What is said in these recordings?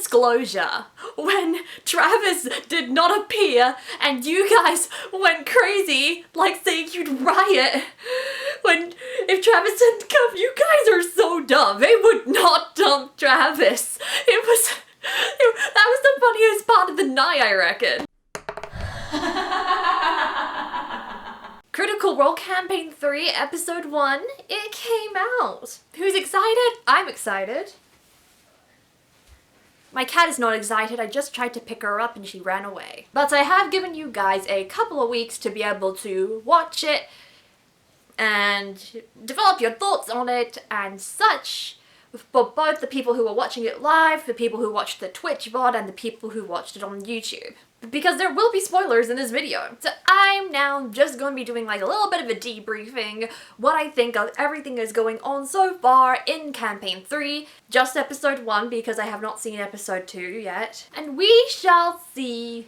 disclosure when Travis did not appear and you guys went crazy, like saying you'd riot. If Travis didn't come, you guys are so dumb. They would not dump Travis. That was the funniest part of the night, I reckon. Critical Role Campaign 3, Episode 1, it came out. Who's excited? I'm excited. My cat is not excited, I just tried to pick her up and she ran away. But I have given you guys a couple of weeks to be able to watch it and develop your thoughts on it and such, for both the people who are watching it live, the people who watched the Twitch VOD, and the people who watched it on YouTube. Because there will be spoilers in this video. So I'm now just going to be doing like a little bit of a debriefing, what I think of everything that's going on so far in Campaign 3, just Episode 1 because I have not seen Episode 2 yet. And we shall see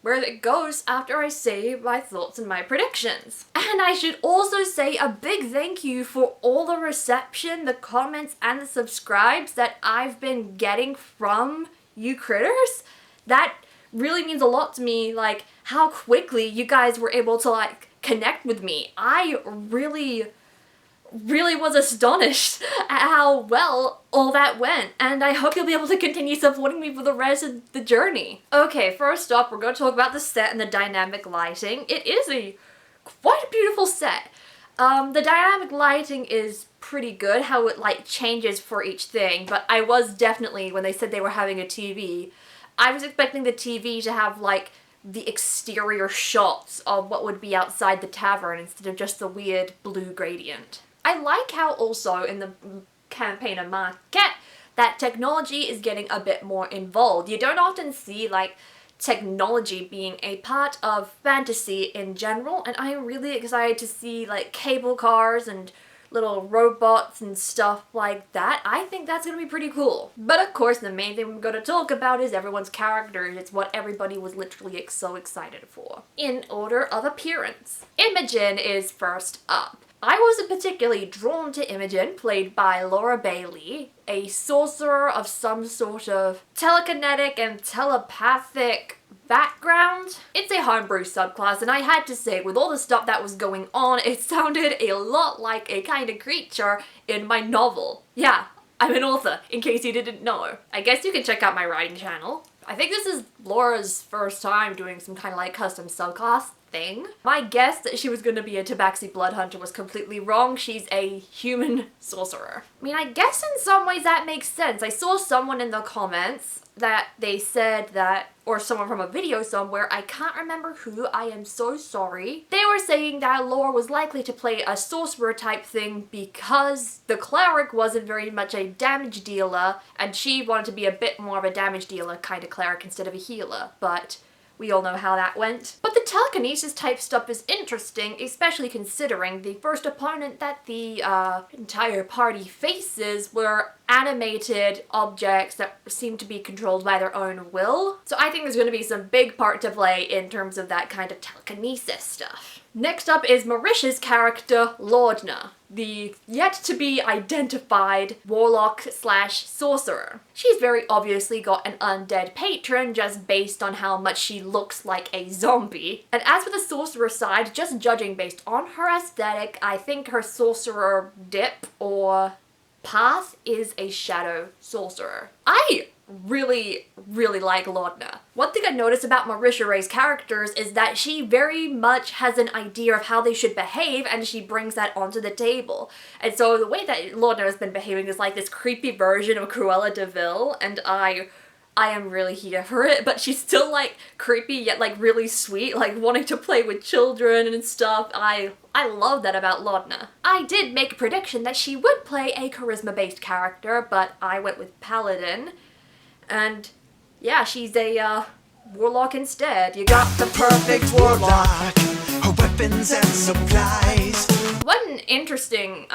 where it goes after I say my thoughts and my predictions. And I should also say a big thank you for all the reception, the comments, and the subscribes that I've been getting from you critters. That really means a lot to me, like how quickly you guys were able to like connect with me. I really was astonished at how well all that went, and I hope you'll be able to continue supporting me for the rest of the journey. Okay, first up, we're going to talk about the set and the dynamic lighting. It is quite a beautiful set. The dynamic lighting is pretty good, how it like changes for each thing, but I was definitely, when they said they were having a TV, I was expecting the TV to have like the exterior shots of what would be outside the tavern instead of just the weird blue gradient. I like how also in the campaigner market that technology is getting a bit more involved. You don't often see like technology being a part of fantasy in general, and I'm really excited to see like cable cars and little robots and stuff like that. I think that's gonna be pretty cool. But of course, the main thing we're gonna talk about is everyone's characters. It's what everybody was literally so excited for. In order of appearance, Imogen is first up. I wasn't particularly drawn to Imogen, played by Laura Bailey, a sorcerer of some sort of telekinetic and telepathic background. It's a homebrew subclass, and I had to say, with all the stuff that was going on, it sounded a lot like a kind of creature in my novel. Yeah, I'm an author, in case you didn't know. I guess you can check out my writing channel. I think this is Laura's first time doing some kind of like custom subclass thing. My guess that she was going to be a Tabaxi blood hunter was completely wrong. She's a human sorcerer. I mean, I guess in some ways that makes sense. I saw someone in the comments that they said that, or someone from a video somewhere, I can't remember who, I am so sorry. They were saying that Laura was likely to play a sorcerer type thing because the cleric wasn't very much a damage dealer, and she wanted to be a bit more of a damage dealer kind of cleric instead of a healer, but we all know how that went. But the telekinesis type stuff is interesting, especially considering the first opponent that the entire party faces were animated objects that seem to be controlled by their own will. So I think there's going to be some big part to play in terms of that kind of telekinesis stuff. Next up is Marisha's character, Lordna, the yet-to-be-identified warlock/sorcerer. She's very obviously got an undead patron just based on how much she looks like a zombie. And as for the sorcerer side, just judging based on her aesthetic, I think her sorcerer dip or path is a shadow sorcerer. I really like Lordna. One thing I noticed about Marisha Ray's characters is that she very much has an idea of how they should behave, and she brings that onto the table. And so the way that Lordna has been behaving is like this creepy version of Cruella de Vil, and I am really here for it, but she's still like creepy yet like really sweet, like wanting to play with children and stuff. I love that about Lordna. I did make a prediction that she would play a charisma-based character, but I went with Paladin. And yeah, she's a warlock instead. You got the perfect warlock, her weapons and supplies. One interesting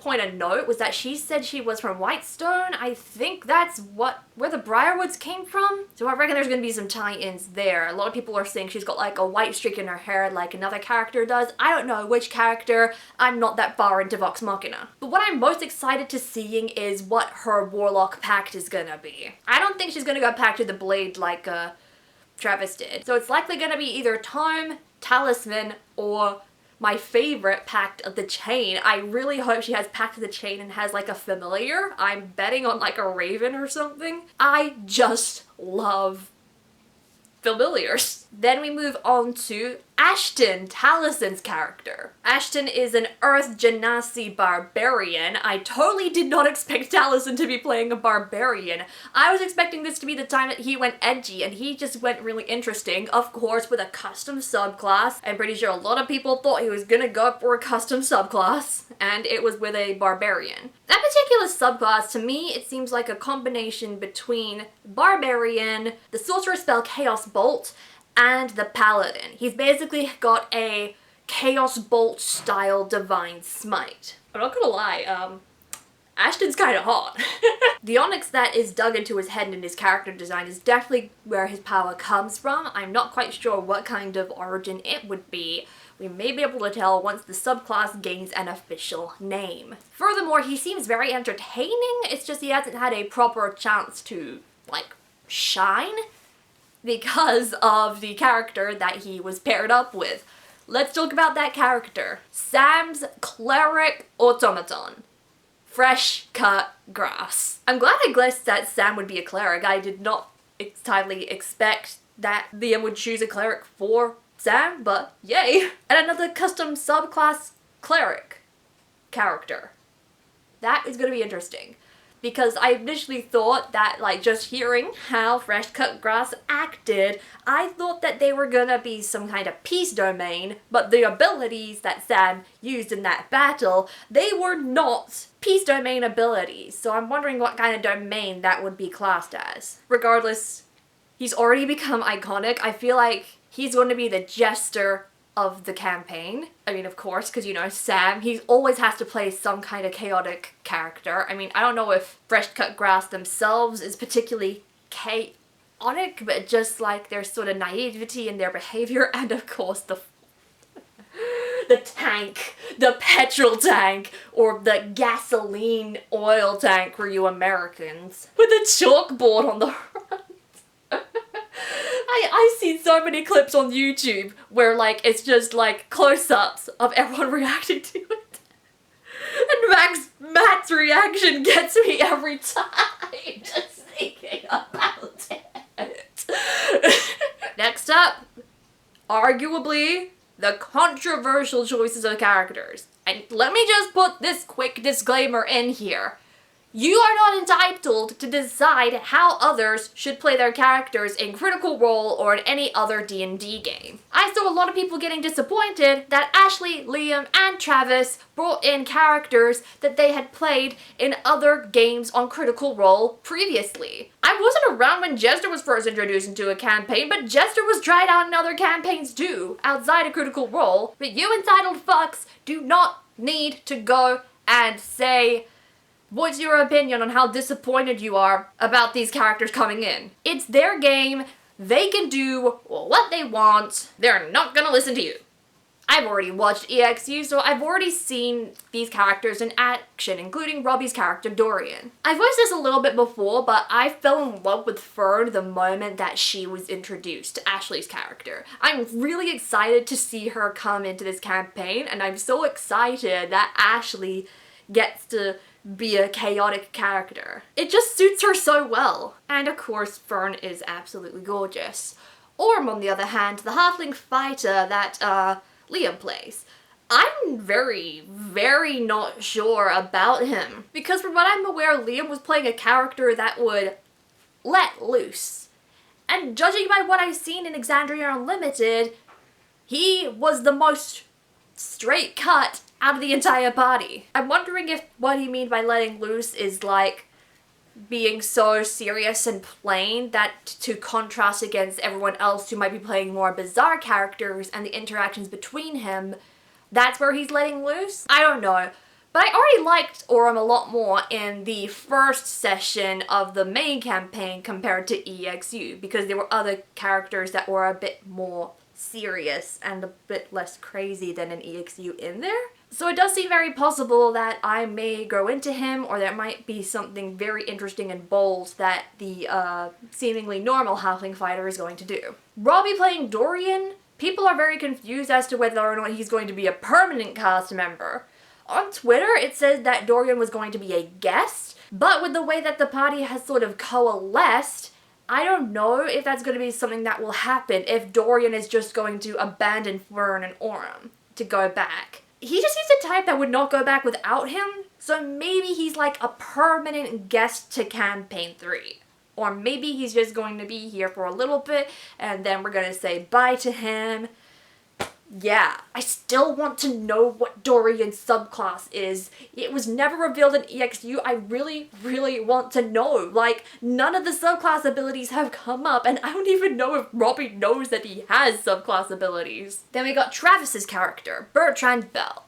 point of note was that she said she was from Whitestone. I think that's where the Briarwoods came from. So I reckon there's gonna be some tie-ins there. A lot of people are saying she's got like a white streak in her hair like another character does. I don't know which character. I'm not that far into Vox Machina. But what I'm most excited to seeing is what her Warlock pact is gonna be. I don't think she's gonna go pact to the blade like Travis did. So it's likely gonna be either Tome, Talisman, or my favorite, Pact of the Chain. I really hope she has Pact of the Chain and has like a familiar. I'm betting on like a raven or something. I just love familiars. Then we move on to Ashton, Talison's character. Ashton is an Earth Genasi barbarian. I totally did not expect Talison to be playing a barbarian. I was expecting this to be the time that he went edgy, and he just went really interesting, of course with a custom subclass. I'm pretty sure a lot of people thought he was gonna go for a custom subclass, and it was with a barbarian. That particular subclass, to me, it seems like a combination between barbarian, the sorcerer spell Chaos Bolt, and the paladin. He's basically got a Chaos Bolt style Divine Smite. I'm not gonna lie, Ashton's kind of hot. The onyx that is dug into his head in his character design is definitely where his power comes from. I'm not quite sure what kind of origin it would be. We may be able to tell once the subclass gains an official name. Furthermore, he seems very entertaining. It's just he hasn't had a proper chance to, like, shine because of the character that he was paired up with. Let's talk about that character. Sam's Cleric Automaton. Fresh cut grass. I'm glad I guessed that Sam would be a cleric. I did not entirely expect that Liam would choose a cleric for Sam, but yay. And another custom subclass cleric character. That is gonna be interesting. Because I initially thought that, like, just hearing how Fresh Cut Grass acted, I thought that they were gonna be some kind of peace domain, but the abilities that Sam used in that battle, they were not peace domain abilities. So I'm wondering what kind of domain that would be classed as. Regardless, he's already become iconic. I feel like he's going to be the jester of the campaign. I mean, of course, because, you know, Sam, he always has to play some kind of chaotic character. I mean, I don't know if Fresh Cut Grass themselves is particularly chaotic, but just like their sort of naivety in their behavior, and of course the tank, the petrol tank, or the gasoline oil tank for you Americans, with a chalkboard on the front. I've seen so many clips on YouTube where, like, it's just, like, close-ups of everyone reacting to it. And Matt's reaction gets me every time, just thinking about it. Next up, arguably, the controversial choices of characters. And let me just put this quick disclaimer in here. You are not entitled to decide how others should play their characters in Critical Role or in any other D&D game. I saw a lot of people getting disappointed that Ashley, Liam, and Travis brought in characters that they had played in other games on Critical Role previously. I wasn't around when Jester was first introduced into a campaign, but Jester was tried out in other campaigns too, outside of Critical Role. But you entitled fucks do not need to go and say, voice your opinion on how disappointed you are about these characters coming in. It's their game. They can do what they want. They're not gonna listen to you. I've already watched EXU, so I've already seen these characters in action, including Robbie's character, Dorian. I've voiced this a little bit before, but I fell in love with Fern the moment that she was introduced to Ashley's character. I'm really excited to see her come into this campaign, and I'm so excited that Ashley gets to be a chaotic character. It just suits her so well. And of course, Fern is absolutely gorgeous. Orm, on the other hand, the halfling fighter that Liam plays. I'm very, very not sure about him. Because from what I'm aware, Liam was playing a character that would let loose. And judging by what I've seen in Exandria Unlimited, he was the most straight cut out of the entire party. I'm wondering if what he means by letting loose is like being so serious and plain that to contrast against everyone else who might be playing more bizarre characters and the interactions between him, that's where he's letting loose? I don't know. But I already liked Orym a lot more in the first session of the main campaign compared to EXU, because there were other characters that were a bit more serious and a bit less crazy than an EXU in there. So it does seem very possible that I may grow into him, or there might be something very interesting and bold that the seemingly normal halfling fighter is going to do. Robbie playing Dorian, people are very confused as to whether or not he's going to be a permanent cast member. On Twitter, it says that Dorian was going to be a guest, but with the way that the party has sort of coalesced, I don't know if that's going to be something that will happen, if Dorian is just going to abandon Fern and Orym to go back. He just seems the type that would not go back without him, so maybe he's like a permanent guest to Campaign 3. Or maybe he's just going to be here for a little bit, and then we're going to say bye to him. Yeah, I still want to know what Dorian's subclass is. It was never revealed in EXU. I really, really want to know. Like, none of the subclass abilities have come up, and I don't even know if Robbie knows that he has subclass abilities. Then we got Travis's character, Bertrand Bell.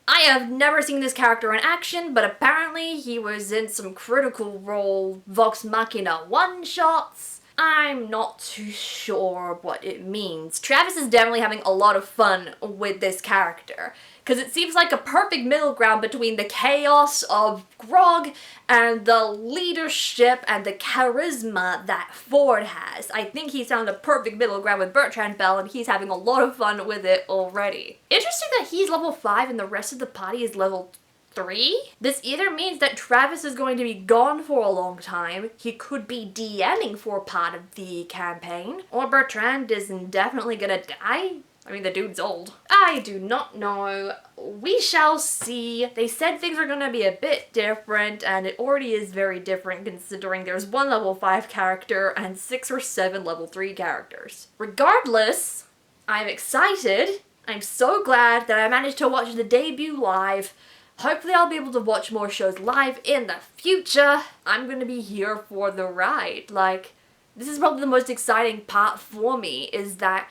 I have never seen this character in action, but apparently he was in some Critical Role Vox Machina one-shots. I'm not too sure what it means. Travis is definitely having a lot of fun with this character, because it seems like a perfect middle ground between the chaos of Grog and the leadership and the charisma that Ford has. I think he's found a perfect middle ground with Bertrand Bell, and he's having a lot of fun with it already. Interesting that he's level 5 and the rest of the party is level 3? This either means that Travis is going to be gone for a long time, he could be DMing for part of the campaign, or Bertrand is indefinitely gonna die. I mean, the dude's old. I do not know. We shall see. They said things are gonna be a bit different, and it already is very different considering there's one level 5 character and 6 or 7 level 3 characters. Regardless, I'm excited. I'm so glad that I managed to watch the debut live. Hopefully I'll be able to watch more shows live in the future. I'm gonna be here for the ride. Like, this is probably the most exciting part for me, is that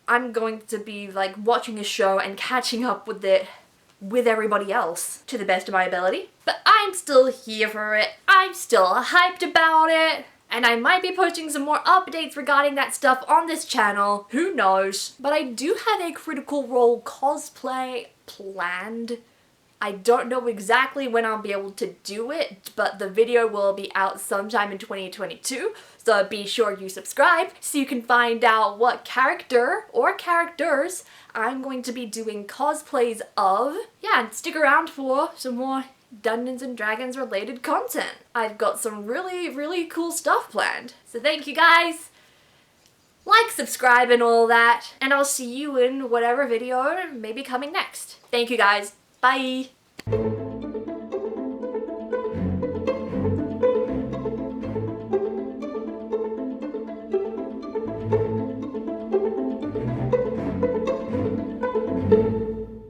I'm going to be like watching a show and catching up with it with everybody else to the best of my ability. But I'm still here for it. I'm still hyped about it. And I might be posting some more updates regarding that stuff on this channel. Who knows? But I do have a Critical Role cosplay planned. I don't know exactly when I'll be able to do it, but the video will be out sometime in 2022, so be sure you subscribe so you can find out what character or characters I'm going to be doing cosplays of. Yeah, and stick around for some more Dungeons & Dragons related content. I've got some really, really cool stuff planned. So thank you guys! Like, subscribe, and all that, and I'll see you in whatever video may be coming next. Thank you guys. Bye!